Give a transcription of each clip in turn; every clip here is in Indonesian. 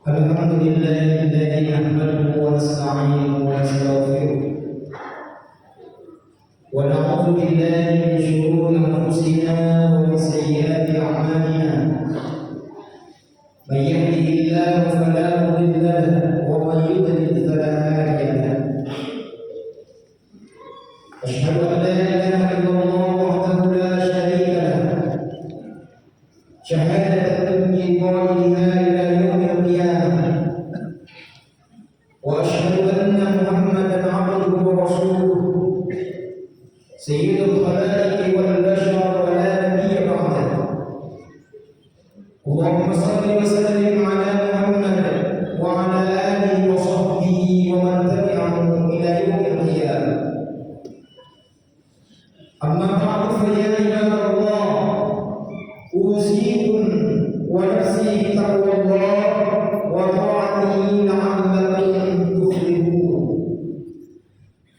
الحمد لله الذي نحمده ونستعينه ونستغفره ونعوذ بالله من شرور انفسنا ومن سيئات اعمالنا من يهده الله فلا مضل له ومن يضلل فلا هادي له اشهد ان لا اله الا الله وحده لا شريك له شهاده من قائلها الى يوم القيامه واشهد ان محمدا عبده ورسوله سيد الخلائق والبشر ولا نبي بعده اللهم صل وسلم على محمد وعلى اله وصحبه ومن تبعهم الى يوم القيامه اما بعد فيا عباد الله اوصيكم ونفسي بتقوى الله وطاعته لعلكم تفلحون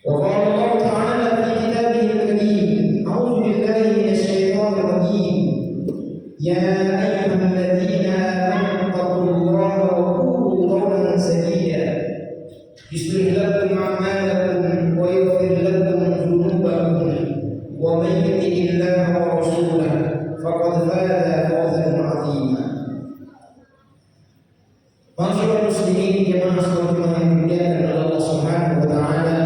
وقال الله تعالى في كتابه الكريم اعوذ بالله من الشيطان الرجيم يا ايها الذين امنوا اتقوا الله وقولوا قولا سديدا يصلح لكم اعمالكم ويغفر لكم ذنوبكم ومن يطع الله ورسوله فقد فاز فوزا عظيما. Masyaallah muslimin jemaah sekalian yang dimuliakan oleh Allah Subhanahu wa taala.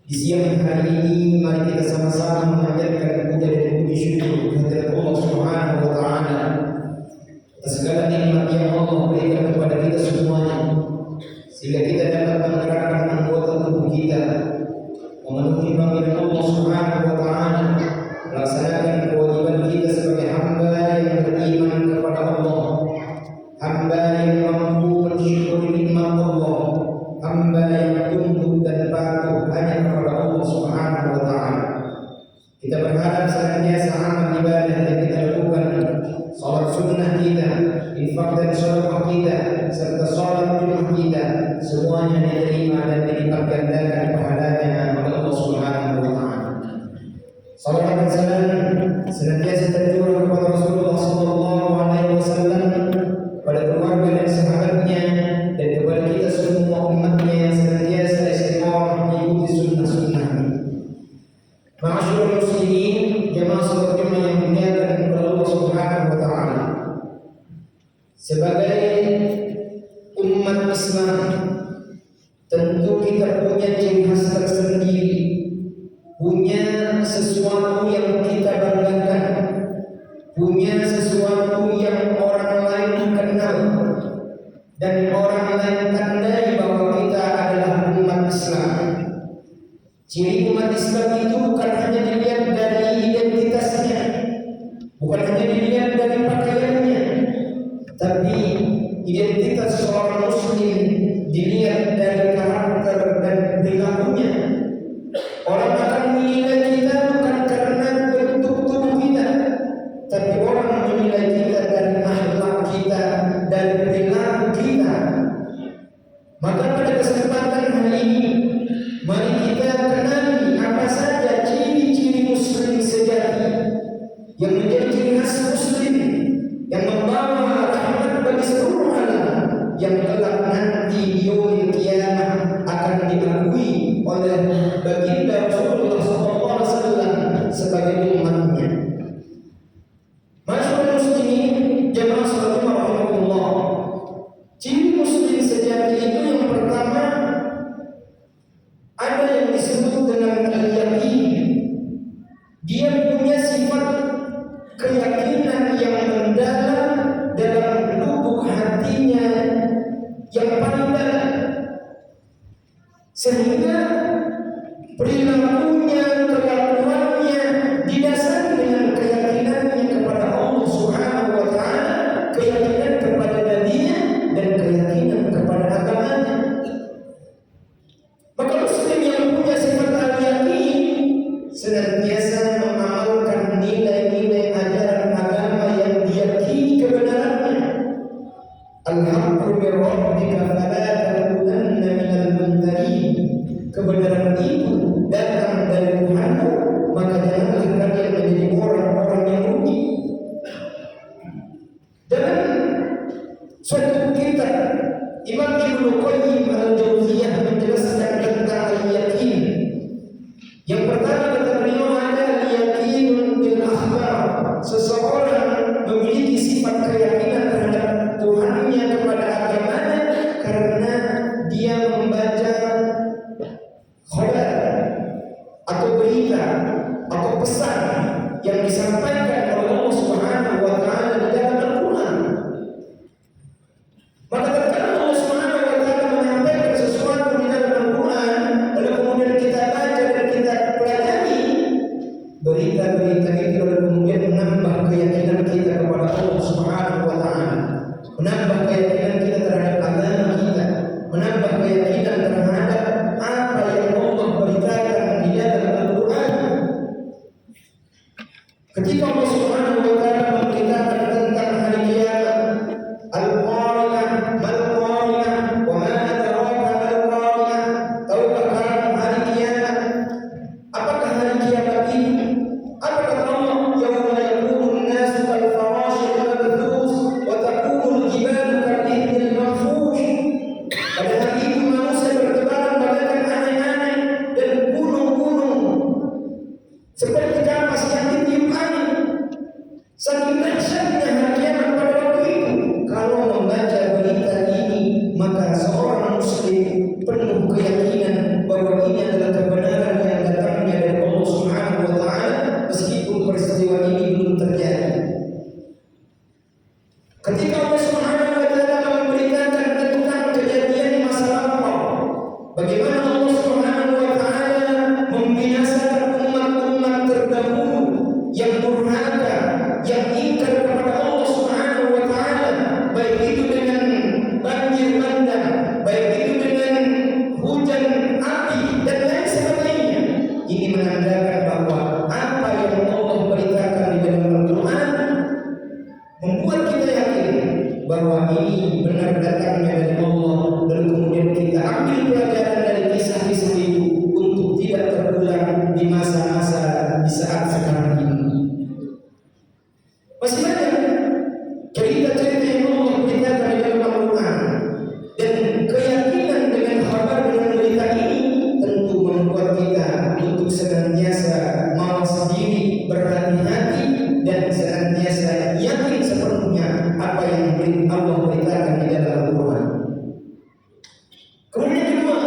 Di siang hari ini mari kita sama-sama mengajarkan puja dan puji syukur kehadirat Allah Subhanahu wa taala atas segala nikmat yang Allah berikan kepada kita semuanya, sehingga kita dapat menggerakkan anggota tubuh kita memenuhi panggilan Allah Subhanahu wa taala, melaksanakan kewajiban kita sebagai hamba yang beriman kepada Allah, hamba yang mampu mensyukuri nikmat Allah, hamba yang tunduk dan patuh hanya kepada Allah Subhanahu wa taala. Kita berharap senantiasa amal ibadah yang kita lakukan, salat sunnah kita, infak dan sedekah kita, serta salat Jumat kita, semuanya diterima dan dilipat gandakan pahalanya oleh Allah Subhanahu wa taala. Salawat dan salam senantiasa tercurah kepada Rasulullah sallallahu alaihi wasallam, pada keluarga dan sahabatnya, dan kepada kita semua umatnya yang senantiasa istiqamah mengikuti sunnah-sunnahnya. Ma'asyiral muslimin, jemaah salat Jumat yang dimuliakan oleh Allah Subhanahu wa taala. Sebagai umat Islam, tentu kita punya ciri khas tersendiri, punya sesuatu yang kita banggakan, punya sesuatu yang orang lain kenal dan orang lain tandai bahwa kita adalah umat Islam. Ciri umat Islam itu bukan hanya dilihat dari identitasnya, bukan hanya dilihat dari pakaiannya, tapi identitas seorang muslim dilihat dari karakter dan perilakunya. Orang akan menilai kita bukan karena bentuk tubuh kita, tapi orang menilai kita dari akhlak kita, dari perilaku kita. Maka pada kesempatan hari ini, mari kita kenali apa saja ciri-ciri muslim sejati yang menjadi ciri khas muslim, yang membawa rahmat bagi seluruh alam, yang kelak nanti di yaumil qiyamah akan diakui oleh baginda Rasulullah SAW sebagai umatnya. Masyaallah muslimin, jemaah salat rahimahullah. Ciri muslim sejati itu yang pertama ada yang disebut dengan al-yaqin. Dia punya sifat keyakinan yang mendalam dalam lubuk hatinya yang paling dalam, sehingga perilakunya, kelakuannya didasari dengan keyakinannya kepada Allah Subhanahu wa taala, keyakinan kepada Nabi-Nya dan keyakinan kepada agamanya. Maka muslim yang punya sifat al-yaqin senantiasa mengamalkan nilai-nilai ajaran agama yang diyakini kebenarannya. Al-haqqu min rabbika fala takunanna minal mumtarin. Kebenaran itu datang dari Tuhanmu, maka janganlah kalian menjadi orang-orang yang rugi. Dan seseorang memiliki sifat keyakinan terhadap Tuhannya, kepada agamanya, karena dia membaca khabar atau berita atau pesan yang disampaikan oleh Allah Subhanahu wa taala di dalam Al-Qur'an. Maka tatkala Allah Subhanahu wa taala menyampaikan sesuatu di dalam Al-Qur'an, lalu kemudian kita baca dan kita pelajari berita-berita itu, lalu kemudian menambah keyakinan kita kepada Allah Subhanahu wa taala, menambah keyakinan kita terhadap agama kita, menambah keyakinan terhadap apa yang Allah beritakan di dalam Al-Qur'an. Ketika Allah Subhanahu wa taala memberitakan tentang hari kiamat, Al-Qari'ah, Mal-Qari'ah, wa ma adraka mal-Qari'ah, tahukah kamu hari kiamat? Apakah hari kiamat ini? Apa kata Allah? Yauma yakunun nasu kal farashil mabthus wa takunul jibalu kal ihnil mahfush. Pada hari itu manusia bertebaran bagaikan aneh-aneh dan gunung-gunung seperti kapas yang ditiup angin. Saking dahsyatnya hari kiamat pada waktu itu. Kalau membaca berita ini, maka seorang muslim penuh keyakinan bahwa ini adalah kebenaran yang datangnya dari Allah Subhanahu wa taala, meskipun peristiwa ini belum terjadi. Ketika Allah Subhanahu wa taala memberitakan tentang kejadian masa lampau, bagaimana Allah Subhanahu wa taala membinasakan umat-umat terdahulu yang durhaka, yang ingkar kepada Allah Subhanahu wa taala, baik itu dengan banjir bandang, baik itu dengan hujan api dan lain sebagainya. Ini menandakan bahwa apa yang Allah beritakan di dalam Al-Qur'an membuat kita yakin bahwa ini benar datangnya dari Allah, dan kemudian kita ambil pelajaran dari kisah-kisah itu untuk tidak terulang di masa-masa di saat sekarang ini. Masih banyak cerita-cerita yang Allah beritakan di dalam Al-Qur'an, dan keyakinan dengan kabar dengan berita ini tentu membuat kita untuk senantiasa mawas diri, berhati-hati, dan senantiasa yakin sepenuhnya apa yang Allah beritakan di dalam Al-Qur'an. Kemudian kedua,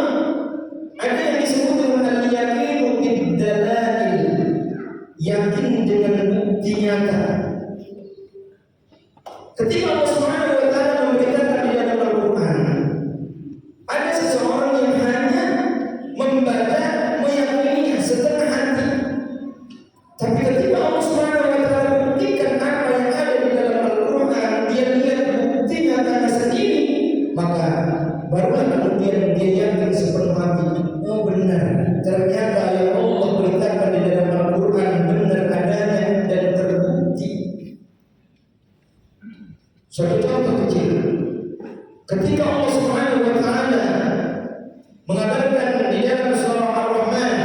ada yang disebut dengan al-yaqinu bid-dalail, yakin dengan bukti nyata. Ketika Allah Subhanahu wa taala memberitakan di dalam Al-Qur'an, ada seseorang yang hanya membaca, meyakininya setengah hati. Tapi ketika Allah Subhanahu wa taala buktikan apa yang ada di dalam Al-Qur'an, dia lihat bukti nyatanya sendiri, maka barulah kemudian dia yakin sepenuh hati, oh benar, ternyata yang Allah beritakan di dalam Al-Qur'an benar adanya dan terbukti. Suatu contoh kecil, ketika Allah Subhanahu wa taala mengabarkan di dalam surah Ar-Rahman,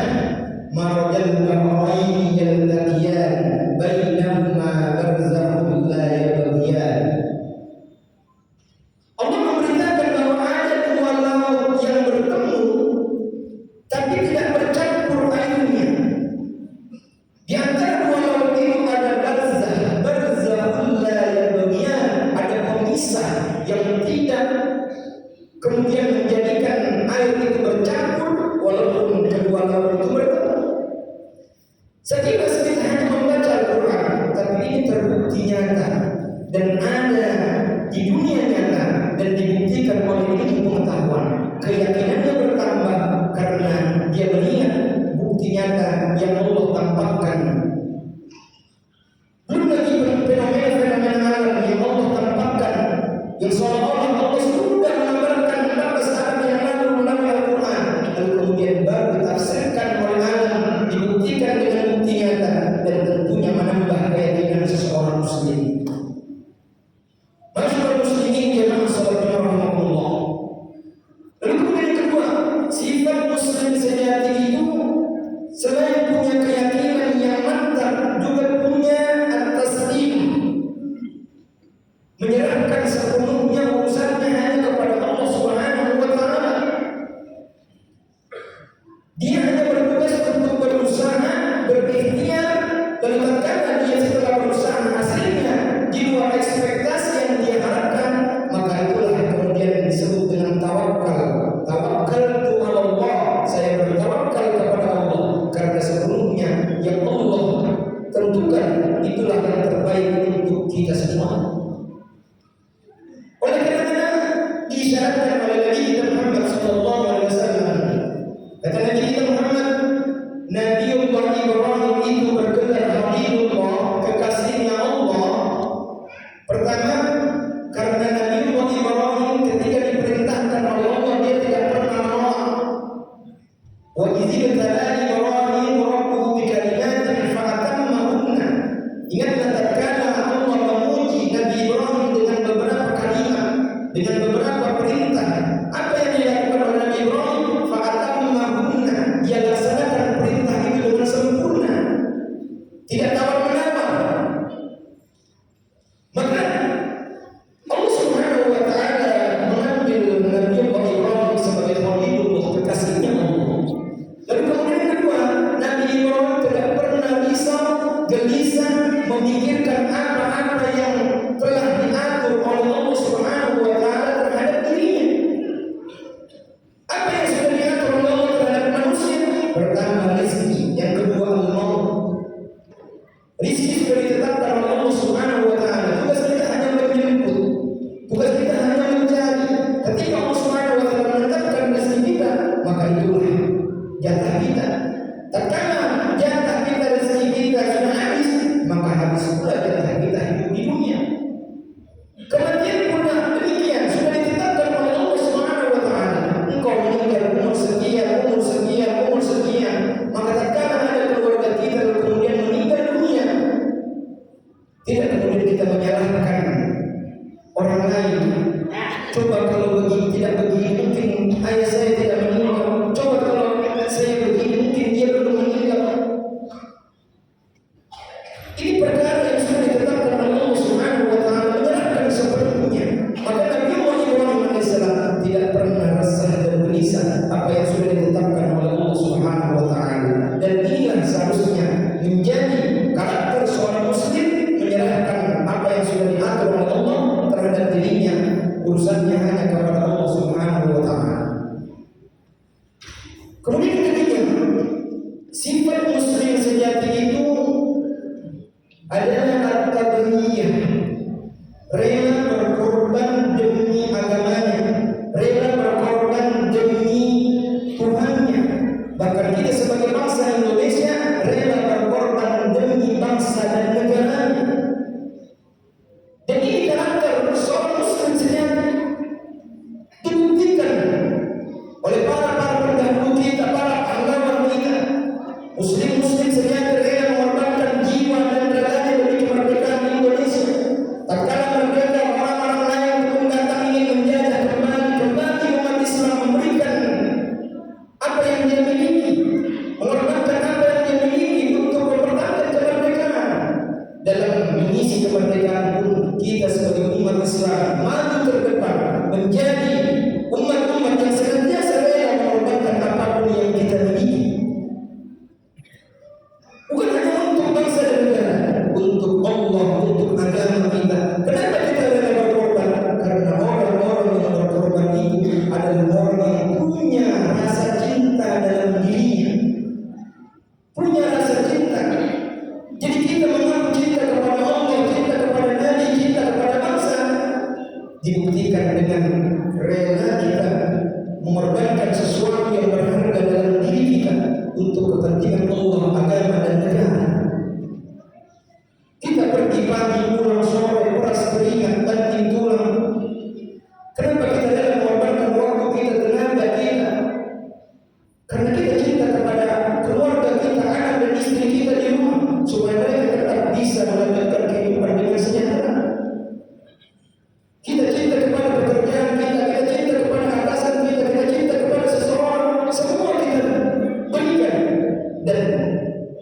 marajal bahraini yaltaqiyan bainahuma barzakhun la yabghiyan. Allah memberitakan bahwa ada dua laut yang bertemu tapi tidak bercampur airnya. Di antara dua laut itu ada barzakhun la yabghiyan, ada pemisah yang tidak kemudian menjadikan air itu bercampur walaupun kedua laut itu bertemu. Sekilas kita hanya membaca Al-Quran, tapi ini terbukti nyata dan ada di dunia nyata dan dibuktikan oleh ilmu pengetahuan. Keyakinannya bertambah karena dia melihat bukti nyata yang Allah tampakkan. Belum lagi fenomena-fenomena alam yang Allah tampakkan, yang seolah-olah Allah sudah mengabarkan beberapa saat yang lalu melalui Al-Quran, lalu kemudian baru ditafsirkan oleh alam, dibuktikan dengan bukti nyata, dan tentunya menambah keyakinan seseorang muslim. Masyaallah muslimin jemaah salat rahimahullah. Lalu kemudian yang kedua, sifat muslim sejati itu selain punya keyakinan menyalahkan orang lain. Coba kalau begini tidak begini, mungkin ayah saya tidak meninggal. Coba kalau saya begini, mungkin dia belum meninggal. Ini perkara yang sudah ditetapkan oleh Allah Subhanahu wa taala, menyerahkan sepenuhnya. Maka Nabi Ibrahim alaihissalam tidak pernah resah dan gelisah apa yang sudah ditetapkan oleh Allah Subhanahu wa taala. Dan inilah seharusnya menjadi karakter seorang muslim, menyerahkan apa yang sudah diatur oleh Allah terhadap dirinya, urusannya hanya kepada Allah Subhanahu wa taala. Kemudian ketiga, sifat muslim sejati itu adalah at-tadhiyah, rela berkorban demi agamanya, rela berkorban demi Tuhannya. Bahkan kita sebagai bangsa Indonesia rela berkorban demi bangsa dan negaranya. Dan ini karakter seorang muslim sejati, dibuktikan oleh para pendahulu kita, para pahlawan kita. Muslim-muslim sejati rela mengorbankan jiwa dan raganya demi kemerdekaan Indonesia. Tak kala merdeka, orang-orang lain pun datang ingin menjajah kembali umat Islam, memberikan apa yang dia miliki, mengorbankan apa yang dia miliki untuk mempertahankan kemerdekaan. Dalam mengisi kemerdekaan pun kita sebagai umat Islam maju terdepan, menjadi umat-umat yang senantiasa rela mengorbankan apapun yang kita miliki. Bukan hanya untuk bangsa dan negara, untuk Allah, untuk agama kita. Kenapa kita rela berkorban? Karena orang-orang yang berkorban itu adalah orang yang punya rasa cinta dalam dirinya, punya rasa cinta. Jadi kita mengaku cinta kepada Allah, cinta kepada Nabi, cinta kepada bangsa, dibuktikan dengan rela kita mengorbankan sesuatu yang berharga dalam diri kita untuk kepentingan Allah, agama dan negara. Kita pergi pagi, pulang sore, peras keringat, banting tulang. Kenapa kita rela mengorbankan waktu kita, tenaga kita? Karena kita cinta kepada keluarga kita, anak dan istri kita di rumah, supaya mereka tetap bisa melanjutkan kehidupan dengan sejahtera. Kita cinta kepada pekerjaan kita, kita cinta kepada atasan kita, kita cinta kepada seseorang, semua kita berikan. Dan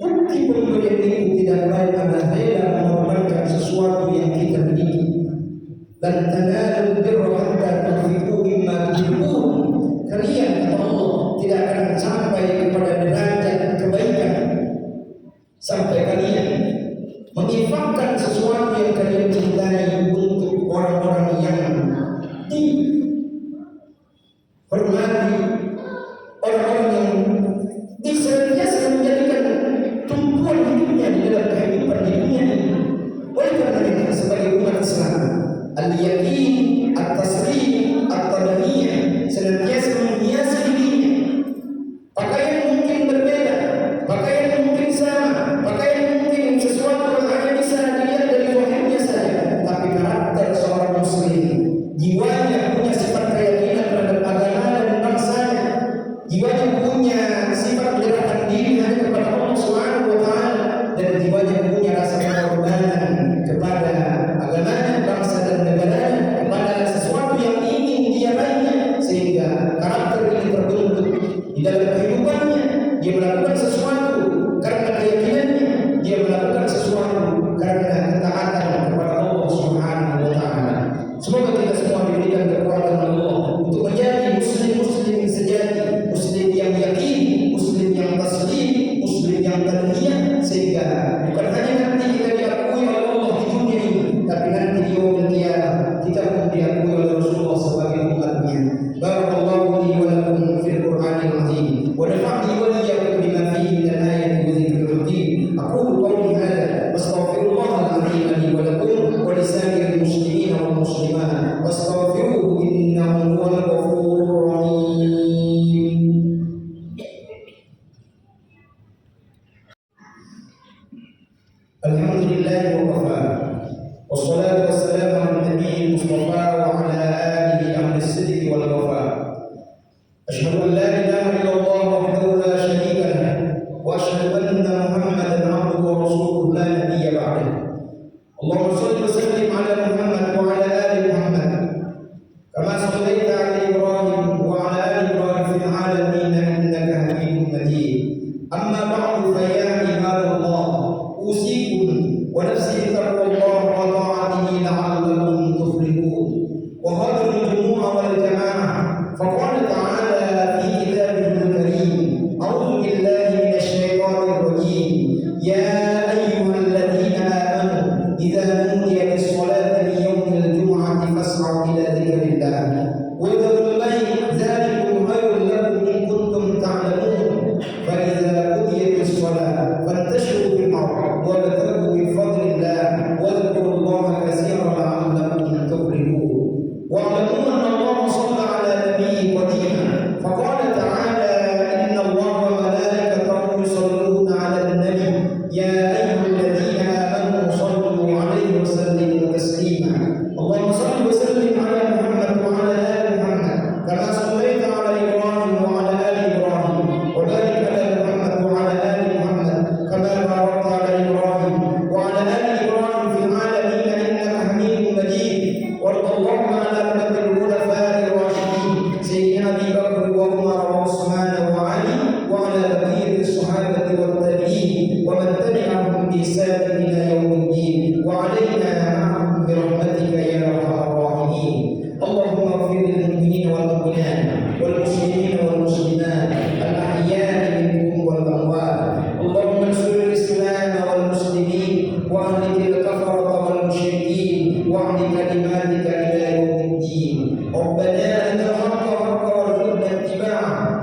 bukti pemberian itu tidak lain adalah rela mengorbankan sesuatu yang kita miliki. Dan tanalul birra hatta tunfiqu mimma tuhibbun. Kalian, kata Allah, tidak akan sampai kepada derajat kebaikan sampai kalian menginfakkan sesuatu yang kalian cintai untuk orang-orang yang dihormati, orang-orang yang senantiasa menjadikan tumpuan hidupnya di dalam kehidupan di dunia ini. Oleh karena itu, sebagai umat Islam, al-yaqin, at-taslim, at-tadaniyah senantiasa menghiasi dirinya. Pakaian mungkin berbeda, pakaian mungkin sama, pakaian mungkin sesuatu yang hanya bisa dilihat dari wajahnya saja, tapi karakter seorang muslim, jiwanya punya sifat keyakinan terhadap agama dan bangsanya, jiwanya punya sifat menyerahkan diri hanya kepada Allah Subhanahu wa taala, dan jiwanya punya rasa pengorbanan kepada agamanya, bangsa dan negaranya, kepada sesuatu yang ingin dia raih, sehingga karakter ini terbentuk di dalam kehidupannya. Dia melakukan sesuatu karena keyakinannya, dia melakukan sesuatu karena ketaatan kepada Allah Subhanahu wa taala. Semoga kita semua diberikan kekuatan Allah untuk menjadi muslim-muslim sejati, muslim yang yakin, muslim yang taslim, muslim yang tadhiyah, sehingga bukan hanya nanti kita diakui oleh Allah di dunia ini, tapi nanti di yaumil qiyamah kita pun diakui oleh Rasulullah sebagai umatnya. Barakallahu li wa lakum fil Qur'anil azim wa nafa'ni wa iyyakum bima fihi min al-ayati wa dzikril hakim. Aqulu qawli hadha wastaghfirullahal azim li wa lakum wa lisa'iril muslimin wal muslimat wastaghfiruhu innahu huwal ghafurur rahim. Alhamdulillah wa kafa. Wassalatu wassalamu ala nabiyil mustafa wa ala alihi ahli sidqi wal wafa. Asyhadu an la ilaha illallah wahdahu la syarika lah wa asyhadu anna Muhammadan abduhu wa rasuluhu la nabiyya ba'dahu. Allahumma shalli wa sallim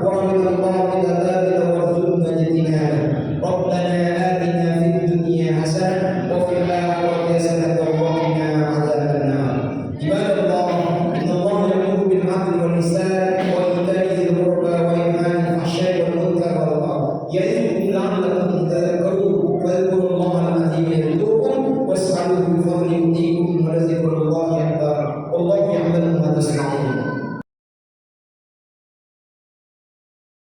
wa minallah